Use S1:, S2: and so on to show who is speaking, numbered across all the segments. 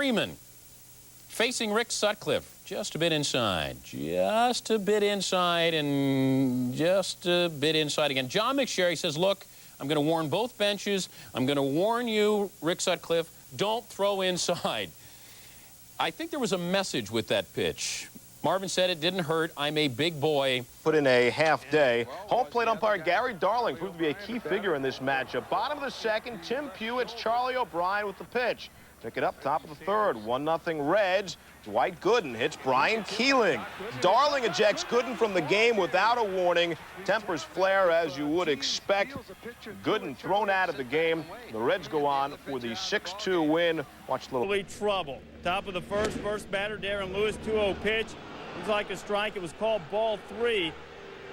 S1: Freeman facing Rick Sutcliffe, just a bit inside, and just a bit inside again. John McSherry says, look, I'm going to warn both benches. I'm going to warn you, Rick Sutcliffe, don't throw inside. I think there was a message with that pitch. Marvin said it didn't hurt. I'm a big boy.
S2: Put in a half day. Home plate umpire Gary Darling proved to be a key figure in this matchup. Bottom of the second, Tim Pugh, it's Charlie O'Brien with the pitch. Pick it up, top of the third, 1-0 Reds. Dwight Gooden hits Brian Keeling. Darling ejects Gooden from the game without a warning. Tempers flare as you would expect. Gooden thrown out of the game. The Reds go on for the 6-2 win. Watch a little.
S3: Trouble. Top of the first batter, Darren Lewis, 2-0 pitch. Looks like a strike. It was called ball 3.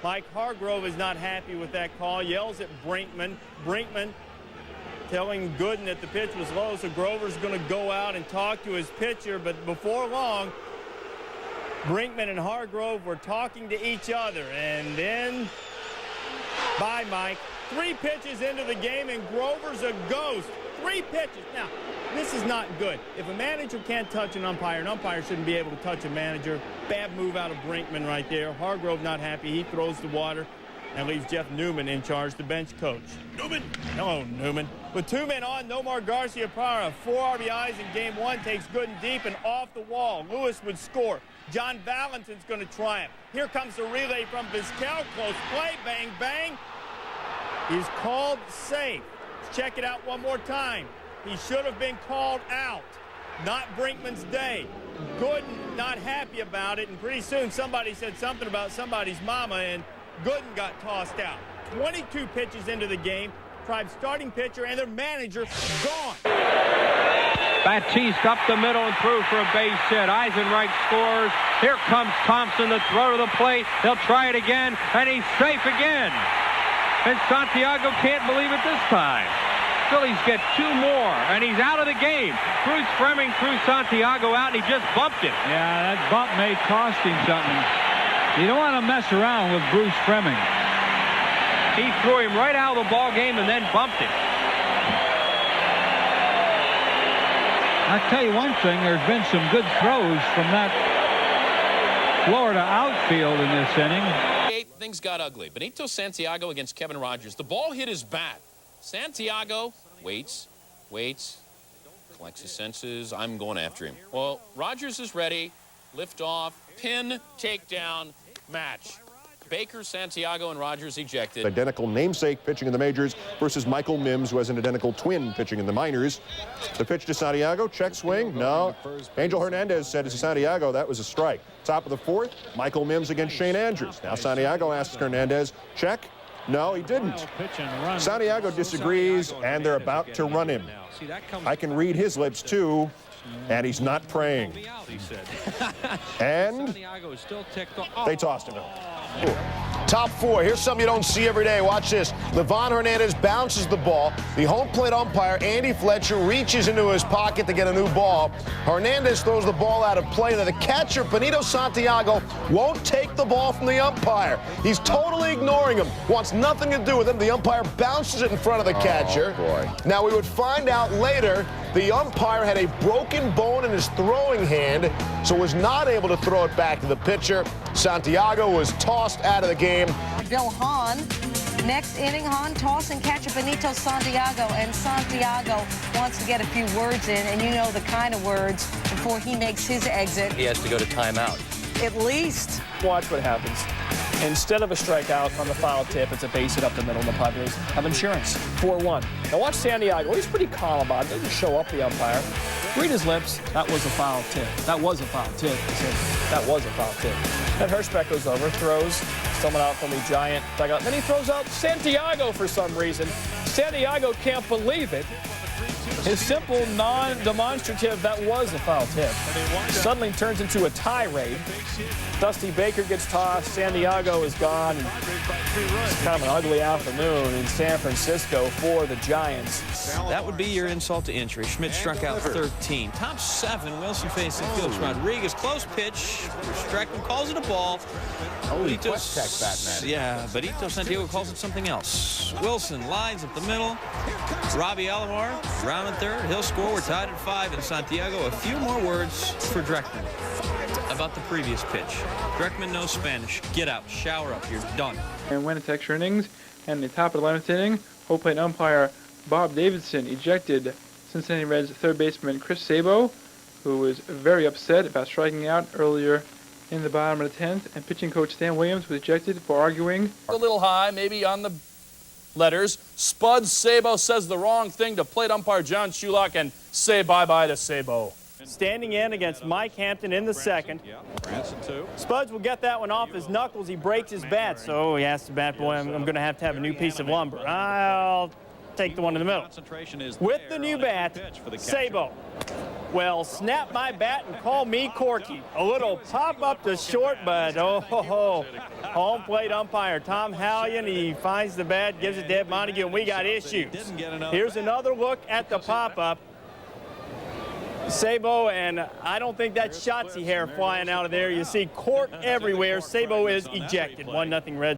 S3: Mike Hargrove is not happy with that call. Yells at Brinkman. Brinkman telling Gooden that the pitch was low, so Grover's going to go out and talk to his pitcher. But before long, Brinkman and Hargrove were talking to each other. And then, bye, Mike. 3 pitches into the game, and Grover's a ghost. 3 pitches. Now, this is not good. If a manager can't touch an umpire shouldn't be able to touch a manager. Bad move out of Brinkman right there. Hargrove not happy. He throws the water and leaves Jeff Newman in charge, the bench coach. Newman. Hello, Newman. With 2 men on, Nomar Garcia-Parra, 4 RBIs in game 1, takes Gooden deep and off the wall. Lewis would score. John Valentin's going to triumph. Here comes the relay from Vizquel. Close play. Bang, bang. He's called safe. Let's check it out one more time. He should have been called out. Not Brinkman's day. Gooden not happy about it, and pretty soon somebody said something about somebody's mama, and Gooden got tossed out. 22 pitches into the game. Tribe's starting pitcher and their manager gone.
S4: Baptiste up the middle and through for a base hit. Eisenreich scores. Here comes Thompson, the throw to the plate. They'll try it again, and he's safe again. And Santiago can't believe it this time. Phillies get 2 more, and he's out of the game. Bruce Fleming threw Santiago out, and he just bumped him.
S5: Yeah, that bump may cost him something. You don't want to mess around with Bruce Fleming.
S4: He threw him right out of the ball game and then bumped him.
S5: I'll tell you one thing, there's been some good throws from that Florida outfield in this inning.
S1: Things got ugly. Benito Santiago against Kevin Rogers. The ball hit his bat. Santiago waits, collects his senses. I'm going after him. Well, Rogers is ready. Lift off, pin, takedown, match. Baker, Santiago, and Rogers ejected.
S6: Identical namesake pitching in the majors versus Michael Mims, who has an identical twin pitching in the minors. The pitch to Santiago, check swing, no. Angel Hernandez said to Santiago that was a strike. Top of the 4th, Michael Mims against Shane Andrews. Now Santiago asks Hernandez, check. No, he didn't. Santiago disagrees, and they're about to run him. I can read his lips, too, and he's not praying. And they tossed him out.
S2: Top 4. Here's something you don't see every day. Watch this. Livan Hernandez bounces the ball. The home plate umpire, Andy Fletcher, reaches into his pocket to get a new ball. Hernandez throws the ball out of play. Now the catcher, Benito Santiago, won't take the ball from the umpire. He's totally ignoring him. Wants nothing to do with him. The umpire bounces it in front of the catcher.
S6: Boy.
S2: Now we would find out later the umpire had a broken bone in his throwing hand, so was not able to throw it back to the pitcher. Santiago was tossed out of the game.
S7: Bill Hahn, next inning, Hahn toss and catch Benito Santiago, and Santiago wants to get a few words in, and you know the kind of words before he makes his exit.
S8: He has to go to timeout.
S7: At least.
S3: Watch what happens. Instead of a strikeout on the foul tip, it's a base hit up the middle, and the Padres have insurance. 4-1. Now watch Santiago. He's pretty calm about it. Doesn't show up the umpire. Read his lips. That was a foul tip. That was a foul tip. He said, that was a foul tip. Then Hirschbeck goes over, throws someone out from the Giant dugout. Then he throws out Santiago for some reason. Santiago can't believe it. His simple, non-demonstrative, that was a foul tip, suddenly turns into a tirade. Dusty Baker gets tossed. Santiago is gone. It's kind of an ugly afternoon in San Francisco for the Giants.
S8: That would be your insult to injury. Schmidt struck out 13. Top 7, Wilson facing Felix Rodriguez. Close pitch. Streckman calls it a ball. Benito Santiago calls it something else. Wilson lines up the middle. Robbie Alomar rounded third. He'll score. We're tied at 5 in Santiago. A few more words for Dreckman about the previous pitch. Dreckman knows Spanish. Get out. Shower up. You're done.
S9: And went into extra innings. And the top of the 11th inning, home plate umpire Bob Davidson ejected Cincinnati Reds third baseman Chris Sabo, who was very upset about striking out earlier in the bottom of the 10th, and pitching coach Stan Williams was ejected for arguing.
S10: A little high, maybe on the letters. Spud Sabo says the wrong thing to plate umpire John Shulock and say bye-bye to Sabo.
S3: Standing in against Mike Hampton in the second. Spuds will get that one off his knuckles. He breaks his bat, so he asks the bat boy, I'm going to have a new piece of lumber. I'll take the one in the middle. With the new bat, Sabo. Well, snap my bat and call me Corky. A little pop up to short, but home plate umpire Tom Hallion, he finds the bat, gives it to Ed Montague, and we got issues. Here's another look at the pop-up. Sabo, and I don't think that's Shotzi hair flying out of there. You see court everywhere. Sabo is ejected. 1-0 Reds.